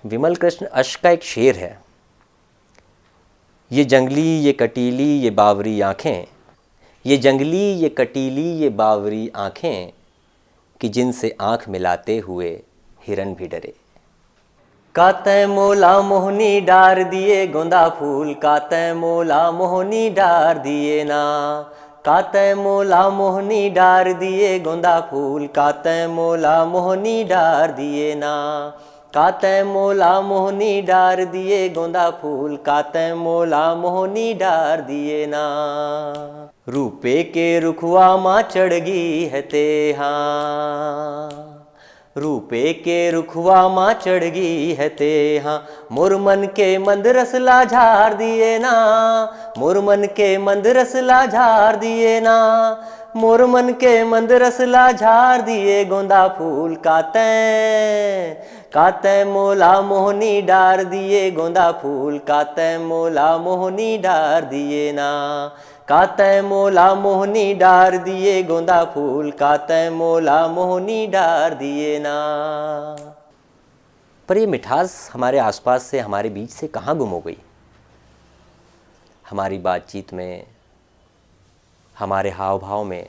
विमल कृष्ण अश्क का एक शेर है। ये जंगली ये कटीली ये बावरी आँखें, ये जंगली ये कटीली ये बावरी आँखें, कि जिनसे आँख मिलाते हुए हिरन भी डरे। कातै मोला मोहनी डार दिए गोंदा फूल, कातै मोला मोहनी डार दिए ना। कातै मोला मोहनी डार दिए गोंदा फूल, कातै मोला मोहनी डार दिए ना। कातै मोला मोहनी डार दिए गोंदा फूल, कातै मोला मोहनी डार दिए ना। रूपे के रुखवा माँ चढ़गी है तेहा, रूपे के रुखवा माँ चढ़गी है तेहा। मोर मन के मंद रसला झार दिए ना, मोर मन के मंद रसला झार दिए ना। मोर मन के मंद रसला झार दिए गोंदा फूल, कातै कातै मोला मोहनी डार दिए गोंदा फूल, कातै मोला मोहनी डार दिए ना। कातै मोला मोहनी डार दिए गोंदा फूल, कातै मोला मोहनी डार दिए ना। पर ये मिठास हमारे आसपास से, हमारे बीच से कहाँ गुम हो गई? हमारी बातचीत में, हमारे हाव भाव में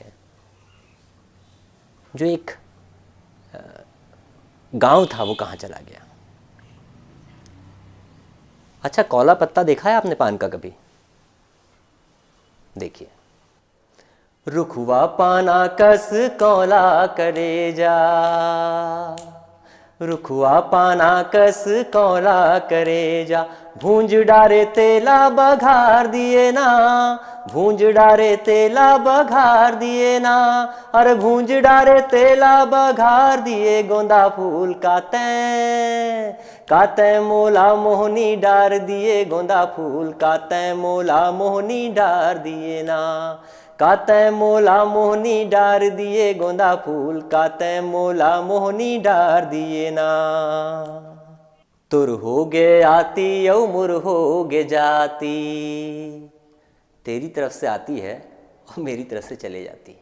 जो एक गांव था वो कहाँ चला गया? अच्छा, कौला पत्ता देखा है आपने पान का कभी? देखिए, रुखवा पाना कस कौला करे जा, रुखवा पाना कस कौला करे जा। भूंज डारे तेला बघार दिए ना, भूंज डारे तेला बघार दिए ना। अरे भूंज डारे तेला बघार दिए गोंदा फूल, कातै कातै मोला मोहनी डार दिए गोंदा फूल, कातै मोला मोहनी डार दिए ना। कातै मोला मोहनी डार दिए गोंदा फूल, कातै मोला मोहनी डार दिए ना। तुर हो गे आती यौ मुर हो गे जाती, तेरी तरफ से आती है और मेरी तरफ से चले जाती है।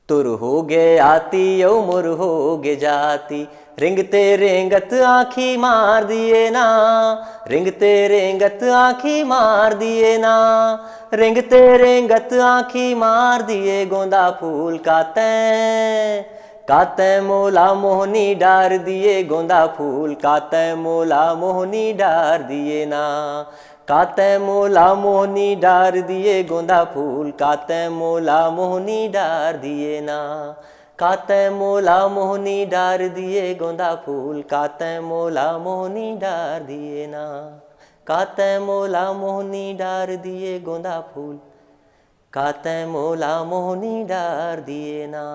तुर हो गे आती यौ मुर हो गे जाती, रिंगते रेंगत आँखी मार दिए ना, रिंगते रेंगत आँखी मार दिए ना। रिंगते रेंगत आँखी मार दिए गोंदा फूल, कातै कातै मोला मोहनी डार दिए गोंदा फूल, कातै मोला मोहनी डार दिए ना। कातै मोला मोहनी डार दिए गोंदा फूल, कातै मोला मोहनी डार दिए ना। कातै मोला मोहनी डार दिए गोंदा फूल, कातै मोला मोहनी डार दिए ना। कातै मोला मोहनी डार दिए गोंदा फूल, कातै मोला मोहनी डार दिए ना।